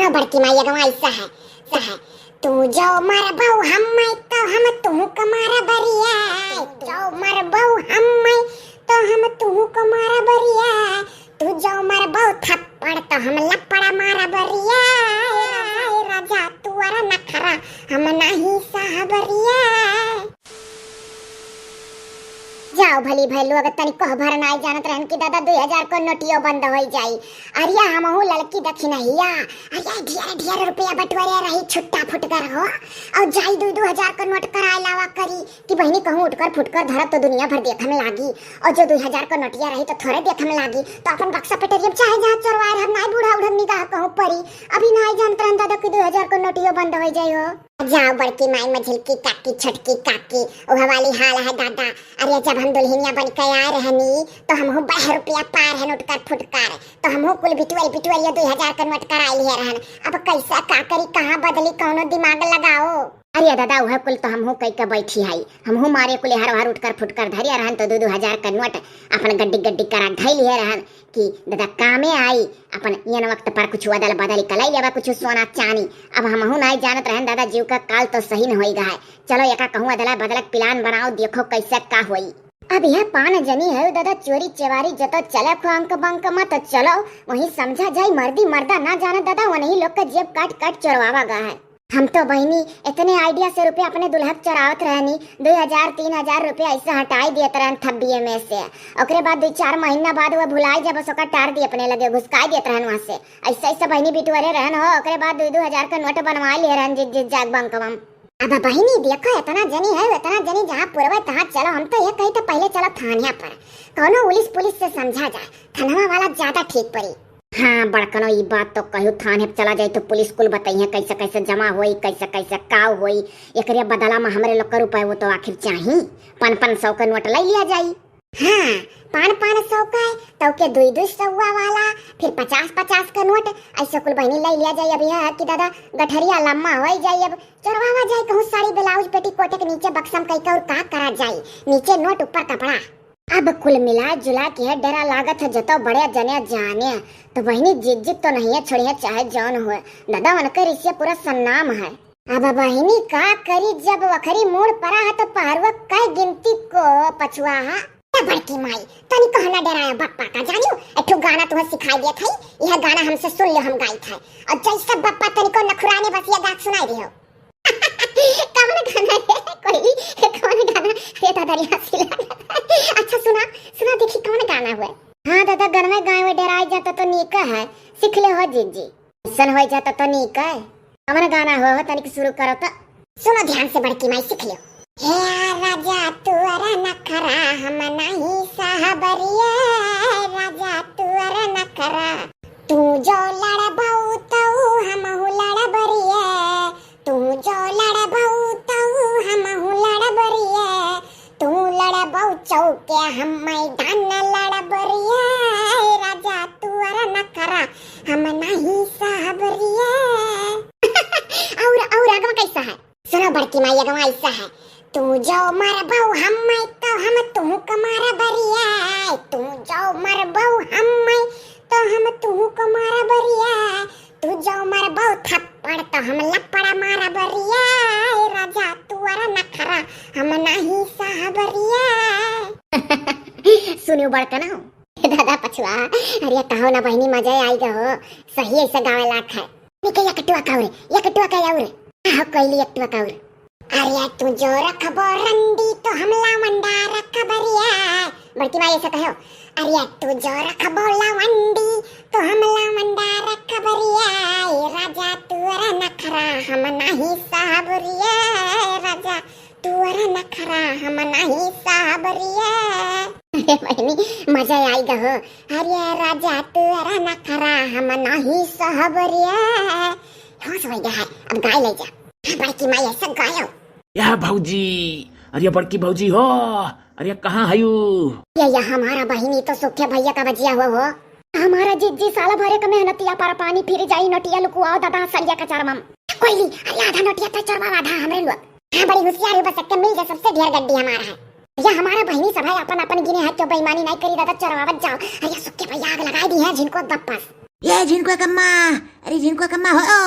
सुनो बड़की माई अगवा ऐसा है तू जो मर बहु हम मैं तो हम तू कमारा बरिया जो मर बहु हम मैं तो हम तू कमारा बरिया तू जो मर बहु थप्पड़ तो हम लपड़ा मारा बरिया राजा तू अरा नखरा हम नहीं साहबरिया। जाओ भली भैलू अगर तनी कह भर नाई जानत रहन कि दादा 2000 को नोटियो बंद हो जाई। अरिया हमहु लड़की दखी नहिया अरिया ढेर रुपया बटवारे रही छुट्टा फुटकर हो और जाई 2000 को नोट कराए लावा करी कि बहनी कहूं उठकर फुटकर धरत तो दुनिया भर देखम लागी और जो 2000 को नोटिया रही तो थोड़े देखम लागी तो अपन बक्सा पेटरियम चाहे जहां चोरवाए हम नाई बूढ़ा उड़न निगाह कहूं परी अभी नाई जानत रहन दादा कि 2000 को नोटियो बंद हो जाई हो। जाओ बड़की माई मझिलकी काकी छोटकी काकी ओह वाली हाल है दादा। अरे जब हम दुल्हनिया बन के आए रहनी तो हम 12 रुपया पार है नोट कर फुटकर तो हम कुल बिटुअल ये 2000 का नोट करा लिए रहन। अब कैसा का करी कहां बदली कौनो दिमाग लगाओ। अरे दादा वह कुल तो हमहू कई के बैठी है हमहू मारे कुल हर हर उठकर फुटकर धरिया रहन तो 2000 का नोट अपन गड्डी करा धइल है रहन कि दादा कामे आई अपन यन वक्त पर कुछ अदल बदल कलाई लेवा कुछ सोना चानी। अब हमहू नहीं जानत रहन दादा जीव का काल तो सही न होई गा है। चलो एका कहूं अदला बदलक प्लान बनाओ देखो कैसे का होई। अब यह पान जनी है दादा चोरी चेवारी जतो चले खो अंक बंक मत चलो वही समझा जाए मर्दी मर्दा ना जाने दादा वही लोग का जेब काट चोरवावा गा है। हम तो बहनी इतने आइडिया से रुपये अपने दुल्हक चरावत रहनी 2000-3000 रुपये ऐसे हटाई दिए रहन थब्बिये में से ओकरे बाद 2-4 महीना बाद वो भुलाई जब उसका टार दी अपने लगे घुसकाई देत रहन वहां से ऐसे बहनी बिटुअरे रहन हो ओकरे बाद 2-2000 का नोट बनवा लिए रहन जिस जाग बंकम। अब बहनी देखो इतना जनी है इतना जनी जहाँ पुरवे तहाँ चलो हम तो ये कही तो पहले चलो थानिया पर कौनो पुलिस से समझा जाए थानवा वाला ज्यादा ठीक पड़ी। हाँ बड़कनो ये बात तो कहू थाने चला जाए तो पुलिस कुल बताइए कैसे कैसे जमा होई कैसे काव होई एकरे बदला में हमरे लोग का रुपए वो तो आखिर चाहिए 500 का नोट ले लिया जाई। हाँ 500 का तो के 200 वाला फिर 50 का नोट ऐसे कुल बहनी ले लिया जाए। अभी है कि दादा गठरिया लम्मा हो जाए अब चोरवावा जाए कहूँ साड़ी ब्लाउज पेटी कोटे के नीचे बक्सम कई और का करा जाए नीचे नोट ऊपर कपड़ा। अब कुल मिला जुला के डरा लागत है जतो बड़े जने जाने तो बहनी जिद तो नहीं है छोड़िए चाहे जौन हो दादा उनकर इससे पूरा सन्नाम है। अब बहनी का करी जब वखरी मोड़ पड़ा है तो पारवा का गिनती को पछुआ है। बड़की माई तनी कहना डराया बप्पा का जानियो एठो गाना तुम्हें सिखाई दिया था यह गाना हमसे सुन लो हम गाई था और जैसा बप्पा तनी को नखुराने बस ये गाना सुनाई दियो। कौन गाना है कोई कौन गाना ये दादा हंसी अच्छा सुना देखी कौन गाना हुआ। हाँ दादा गनवे गाय में डराई जाता तो नीका है सीख ले हो जीजी सन हो जाता तो नीका है कौन गाना हो तनिक शुरू करो तो सुनो ध्यान से बड़की माई सीख लियो। हे राजा तू अरे नखरा हम नहीं साहबरिया राजा तू अरे नखरा तू जो लड़ बहु तो हम लड़ बरिया तू जो लड़ बहु तो हम लड़ बरिया तू लड़ बहु चौके हम मैदान लड़ बरिया राजा तू अरे नखरा हम नहीं साहबरिया। और आगवा कैसा है सुनो बड़की माई आगवा ऐसा है तू जो मर बहु हम मैं तो हम तू कमारा बरिया तू जो मर बहु हम मैं तो हम तू कमारा बरिया तू जो मर बहु थप्पड़ तो हम लपड़ा मारा बरिया राजा तू अरे नखरा हम नहीं साहबरिया। सुनियो बड़का ना दादा पछुआ अरे कहो ना बहनी मजा आई गो सही ऐसा गावे लाख है निके एकटुआ काउरे हाँ कहली एकटुआ काउरे। अरे तू जो रखबो रंडी तो हमला वंडा रख बरिया बड़की माई ऐसा कहो अरे तू जो रखबो लवंडी तो हमला वंडा रख बरिया राजा तू अरे नखरा हम नहीं साहबरिया राजा तू अरे नखरा हम नहीं साहबरिया। बहनी मजा आई गो अरे राजा तू अरे नखरा हम नहीं साहबरिया होश हो गया है अब गाय ले जा बड़की माई ऐसा गायो। या भौजी अरे बड़की भौजी हो अरे कहाँ है ये हमारा बहिनी तो सुखे भैया का बजिया हुआ हो हमारा जिज्जी साला भरे का मेहनतिया पर पानी फिर जाई नोटिया लुकुआओ दादा सरिया का चरमम कोई अरे आधा नोटिया तो चरवा आधा हमरे लोग हाँ बड़ी होशियार हो बस मिल जा सबसे ढेर गड्डी हमारा है भैया हमारा बहिनी सब है अपन गिने है तो बेईमानी नहीं करी दादा चरवावत जाओ अरे सुखे भैया आग लगाई दी है जिनको बप्पस ये झिनको कम्मा, अरे झिनको कम्मा हो,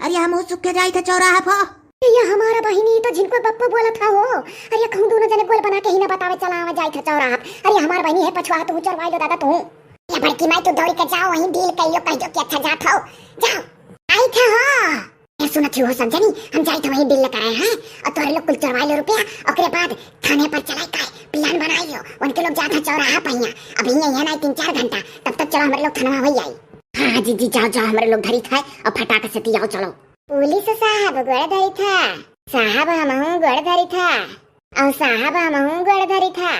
अरे हम सुखे जाई थे चौराहा पर। ये हमारा बहिनी तो जिनको बप्पा बोला था हो। अरे कहूँ दोनों जने गोल बना के ही ना बतावे चला आवा जाई था चौराहा। अरे हमार बहिनी है पछुआ तू चरवाई लो दादा तू। ये बड़की माई तू दौड़ी के जाओ वहीं डील कहियो कह जो कि अच्छा जात हो। जाओ आई था हो। ये सुनत हो समझनी हम जाई थे वहीं डील कराए हैं और तोरे लोग कुल चरवाई लो रुपया ओकरे बाद थाने पर चलाई का प्लान बनाइयो उनके लोग जात चौराहा पहिया। अब यहीं है ना 3-4 घंटा तब तक चलो हमारे लोग थाना वही आई। हाँ जी जी जाओ जाओ हमारे लोग धरी था और फटाक से जाओ चलो। पुलिस साहब गोड़ धरी था, साहब हमहू गोड़ धरी था और साहब हमहू गोड़ धरी था।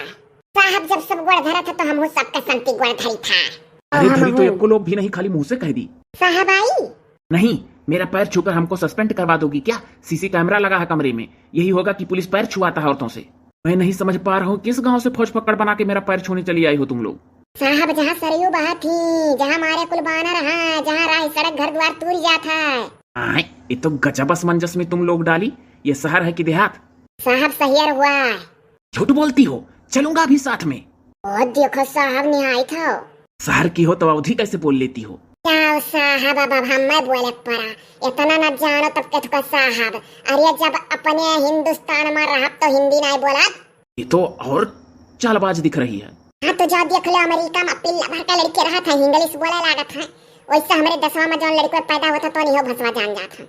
साहब जब सब गोड़ धरा था तो हमहू सबका संति गोड़ धरी था। अरे धरी तो एक लोग भी नहीं, खाली मुंह से कह दी। साहब आई नहीं, मेरा पैर छूकर हमको सस्पेंड करवा दोगी क्या? सीसी कैमरा लगा है कमरे में, यही होगा कि पुलिस पैर छुआता है औरतों से। मैं नहीं समझ पा रहा हूँ किस गांव से फौज पकड़ बना के मेरा पैर छूने चली आई हो तुम लोग। साहब जहाँ सरयू बहा थी, जहाँ मारे कुल बानर रहा, जहाँ राह सड़क घर द्वार टूट जाता है। आए, ये तो गजब असमंजस में तुम लोग डाली। ये शहर है कि देहात? साहब सहियर हुआ। झूठ बोलती हो, चलूंगा अभी साथ में। ओ देखो साहब निहाई था। शहर की हो तो अवधि कैसे बोल लेती हो? क्या साहब अब हम बोले पड़ा, इतना न जानो तब के तुका साहब। अरे जब अपने हिंदुस्तान में रहा तो हिंदी नहीं बोला। ये तो और चालबाज दिख रही है। हाँ तो जा देख लो अमेरिका में पिल्ला भर का लड़के रहा था, इंग्लिश बोले लागत है। वैसे हमारे 10वां में जो लड़का पैदा होता तो नहीं हो भसवा जान जाता।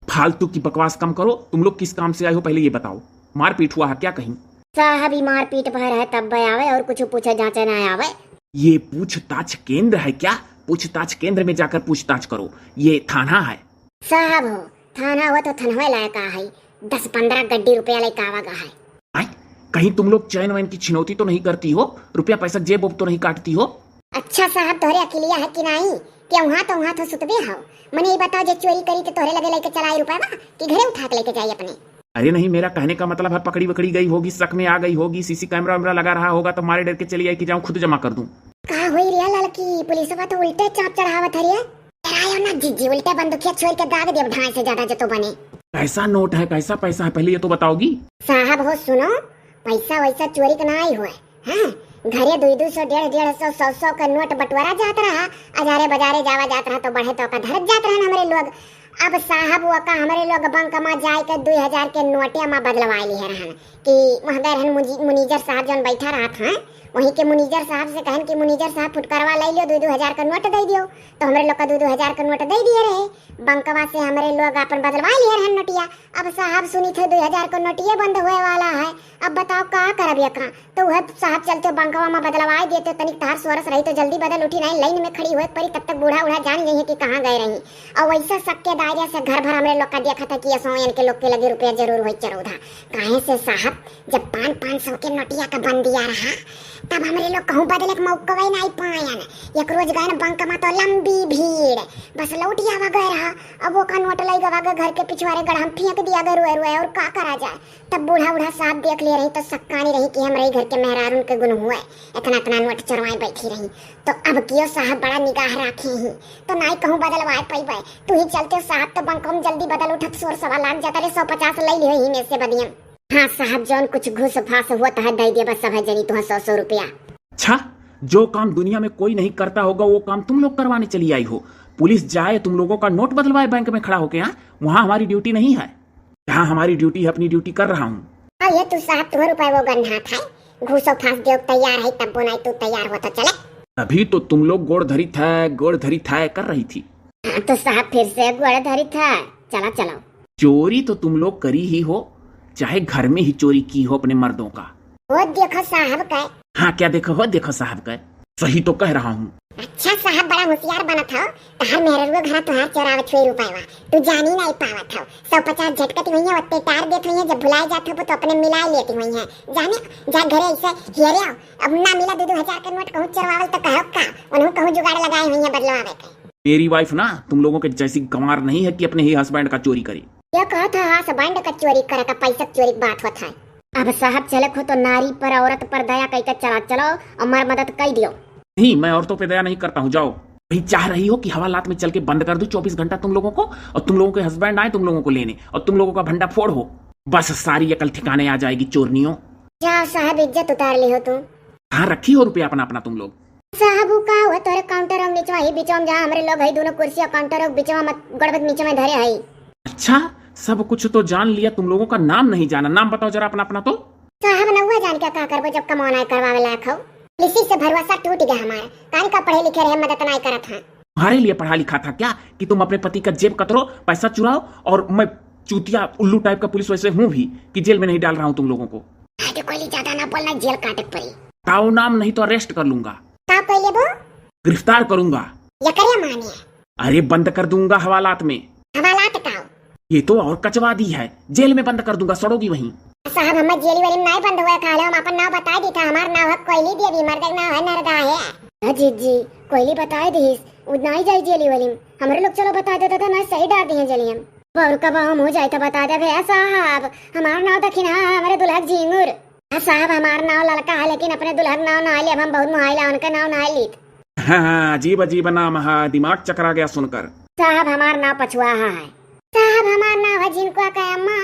फालतू की बकवास कम करो। तुम लोग किस काम से आए हो पहले ये बताओ। मारपीट हुआ है क्या कहीं? साहब ही मारपीट भर है तब आवे और कुछ पूछे जांचे न आवे। ये पूछताछ केंद्र है क्या? पूछताछ केंद्र में जाकर पूछताछ करो, ये थाना है। साहब हो थाना हो तो थनवे लायका है, 10-15 गड्डी रुपया लेके आवागा है। आए, कहीं तुम लोग चैन वैन की छिनौती तो नहीं करती हो? रुपया पैसा जेब तो नहीं काटती हो? अच्छा साहब तोहरे अकेलिया है कि नहीं? क्या वहाँ तो सुतबे हो? मने ये बताओ जो चोरी करी तो तोहरे लगे लेके चलाई रुपया कि घरे उठा के लेके जाई अपने? अरे नहीं, मेरा कहने का मतलब है पकड़ी वकड़ी गई होगी, शक में आ गई होगी, सीसी कैमरा वैमरा लगा रहा होगा तो मारे डर के चली आई कि जाऊं खुद जमा कर दूं। कहा हुई रिया लड़की पुलिस तो उल्टे चाप चढ़ावत हरिया। डरायो ना जीजी, उल्टे बंदूकिया छोड़ के दाग दे ढाई से ज्यादा जतो बने। कैसा नोट है, कैसा पैसा है, पहले ये तो बताओगी। साहब हो सुनो, पैसा वैसा चोरी का ना ही हुआ है। घरे 200, 150, 100 का नोट बंटवारा जाता रहा, अजारे बाजारे जावा जाता रहा तो बढ़े तो का धरत जात रहा हमारे लोग। अब साहब वो का हमारे लोग बैंक में जाए के 2000 के नोटिया में बदलवा ली है रहन कि वहाँ गए रहन मुनीजर साहब जौन बैठा रहा था वहीं के मुनीजर साहब से कहन कि मुनीजर साहब फुटकारवा ले लियो, 2-2000 का नोट दे दियो। तो हमारे लोग का 2-2000 का नोट दे दिए रहे, बंकवा से हमारे लोग अपन बदलवा लिए रहन नोटिया। अब साहब सुनी थे 2000 का नोटिया बंद हुए वाला है, अब बताओ का करब का? तो वह साहब चलते बंकवा में बदलवा देते, तनिक तार सोरस रही तो जल्दी बदल उठी नहीं, लाइन में खड़ी हुए परी तब तक बूढ़ा उड़ा जान गई है कि कहाँ गए रही। और वैसा सबके दायरे से घर भर हमारे लोग का देखा था कि असोयन के लोग के लगे रुपया जरूर हो चरौधा। काहे से साहब जब 500 के नोटिया का बंद दिया रहा तब हमारे लोग कहूँ बदले के मौका गए नहीं पायन। एक रोज गए बैंक में तो लंबी भीड़, बस लौटिया वगैरह रहा। अब वो का नोट लग गवा घर के पिछवाड़े गढ़ हम फेंक दिया रुए रुए और का करा जाए। तब बूढ़ा बूढ़ा साहब देख ले रही तो सक्कानी रही कि हमारे घर के मेहरार उनके गुण हुए, इतना नोट चरवाए बैठी रही। तो अब कियो साहब बड़ा निगाह रखे ही तो नहीं कहूँ बदलवाए पैबे। तू ही चलते साहब तो बैंक में जल्दी बदल उठत 100 लाख जाता रे, 150 ले लियो ही में से बदियम। हाँ साहब जौन कुछ घूस फास हुआ तो दे दिया बस सब जनी तो 100 रुपया। अच्छा, जो काम दुनिया में कोई नहीं करता होगा वो काम तुम लोग करवाने चली आई हो। पुलिस जाए तुम लोगों का नोट बदलवाए बैंक में खड़ा होके, यहाँ वहाँ हमारी ड्यूटी नहीं है। जहाँ हमारी ड्यूटी है अपनी ड्यूटी कर रहा हूँ। ये तू साहब तुम्हारे रुपए वो गन्ना था, घूसो फांस दे तैयार है तब नहीं तू तैयार हो तो चले। अभी तो तुम लोग गोड़ धरी था कर रही थी। हाँ तो साहब फिर से गोड़ धरी था, चला चलाओ। चोरी तो तुम लोग करी ही हो, चाहे घर में ही चोरी की हो अपने मर्दों का। वो देखो साहब का। हाँ क्या देखो हो, देखो साहब का सही तो कह रहा हूँ। अच्छा साहब बड़ा होशियार बना था, तहार मेरे घर तुहार चोरावे 6 रुपया तू जानी नहीं पावा था। 150 झटकती हुई है वत्ते टार देती हुई है, जब भुलाए जाते हो तो अपने मिला लेती हुई है। जाने जा घरे ऐसे हेरे आओ, अब ना मिला 2-2000 का नोट कहूँ चरवावल तो कहो का उन्होंने कहूँ जुगाड़ लगाए हुई है बदलवावे के। मेरी वाइफ ना तुम लोगों के जैसी गंवार नहीं है कि अपने ही हस्बैंड का चोरी करे। ये कहा था हस्बैंड का चोरी करे का पैसा चोरी की बात होता है। अब साहब चले खो तो नारी पर औरत पर दया कही के चला चलो और मर मदद कर दियो। नहीं, मैं औरतों पे दया नहीं करता हूँ। जाओ, वही चाह रही हो कि हवालात में चल के बंद कर दूं 24 घंटा तुम लोगों को, और तुम लोगों के हस्बैंड आए तुम लोगों को लेने और तुम लोगों का भंडा फोड़ हो, बस सारी अकल ठिकाने आ जाएगी चोरनियों। क्या साहब इज्जत उतार ली हो तुम? हाँ रखी हो रुपया अपना अपना तुम लोग। साहब उ का हुआ तोरे काउंटर और नीचे ही बीच में जहां हमरे लोग है दोनों कुर्सी और काउंटर और बीच में मत गड़बड़ नीचे में धरे है। अच्छा, सब कुछ तो जान लिया, तुम लोगों का नाम नहीं जाना। नाम बताओ जरा अपना अपना। तो साहब नौवा जान के का करबो जब कमाना करवावे लायक हो। इसी से भरोसा टूट गया हमारा। कान का पढ़े लिखे रहे मदद नहीं करत है। तुम्हारे लिए पढ़ा लिखा था क्या कि तुम अपने पति का जेब कतरो, पैसा चुराओ, और मैं चूतिया उल्लू टाइप का पुलिस वैसे हूँ भी कि जेल में नहीं डाल रहा हूँ तुम लोगों को। तो कोई ज्यादा ना बोलना, जेल काटक पड़ी। बताओ नाम, नहीं तो अरेस्ट कर लूंगा, का कोई वो गिरफ्तार करूंगा। ये करिया मानिए अरे बंद कर दूंगा हवालात में। हवालात का ये तो और कचवा दी है, जेल में बंद कर दूंगा, सड़ोगी वहीं। साहब हम जेली वाली नहीं बंद हुआ खाले, हम अपन नाम बता दी था। हमार नाम है कोयली देवी, मर्द नाम है नरदा है। जी जी कोयली बताए दीस उतना ही जाई जेली वाली। हमरे लोग चलो बता देता था ना, सही डाल दिए जेली हम। और कब हम हो जाए तो बता दे भैया साहब। हमार नाम दखिना हमारे दुल्हन झिंगुर। साहब हमार नाम लड़का है लेकिन अपने दुल्हन नाम ना ले, हम बहुत मुहाइला उनका नाम ना ली। हाँ, अजीब अजीब नाम है, दिमाग चकरा गया सुनकर। साहब हमार नाम पछुआ है। साहब हमार नाम है जिनको का अम्मा।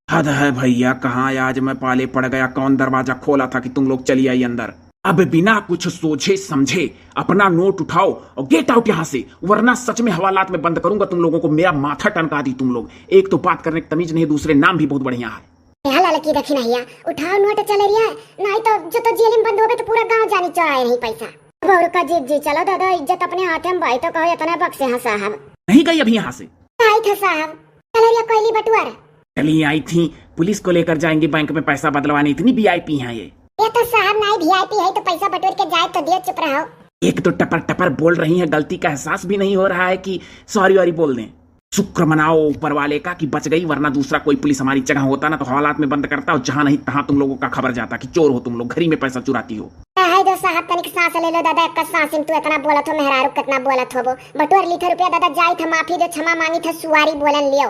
हद है भैया, कहाँ आज मैं पाले पड़ गया। कौन दरवाजा खोला था कि तुम लोग चली आई अंदर? अब बिना कुछ सोचे समझे अपना नोट उठाओ और गेट आउट यहाँ से, वरना सच में हवालात में बंद करूंगा तुम लोगों को। मेरा माथा टनका दी तुम लोग। एक तो बात करने की तमीज नहीं, दूसरे नाम भी बहुत बढ़िया है। लड़की देखी नहीं है, उठाओ नोट चले रही है, नहीं तो जो तो जेल में बंद हो गए तो पूरा गांव जानी चाहिए नहीं पैसा। और का जी जी चलो दादा, इज्जत अपने हाथ में भाई तो कहो इतना बक्से हैं साहब। नहीं गई अभी यहाँ से? आई था साहब, कलरिया कोयली बटुआर चली आई थी। पुलिस को लेकर जाएंगे बैंक में पैसा बदलवाने, इतनी वीआईपी हैं ये। तो साहब नहीं वीआईपी है तो पैसा बटोर के जाए तो दियो, चुप रहो। एक तो टपर टपर बोल रही है, गलती का एहसास भी नहीं हो रहा है कि सॉरी वॉरी बोल दें। शुक्र मनाओ ऊपर वाले का कि बच गई, वरना दूसरा कोई पुलिस हमारी जगह होता ना तो हवालात में बंद करता, और जहाँ नहीं तहाँ तुम लोगों का खबर जाता कि चोर हो तुम लोग, घरी में पैसा चुराती हो। है दो साहब तनिक सांस ले लो दादा, एक सांस में तू इतना बोलत हो, मेहरारू कितना बोलत हो। वो बटोर ली था रुपया दादा, जाई था माफी दे, क्षमा मांगी था, सुवारी बोलन लियो।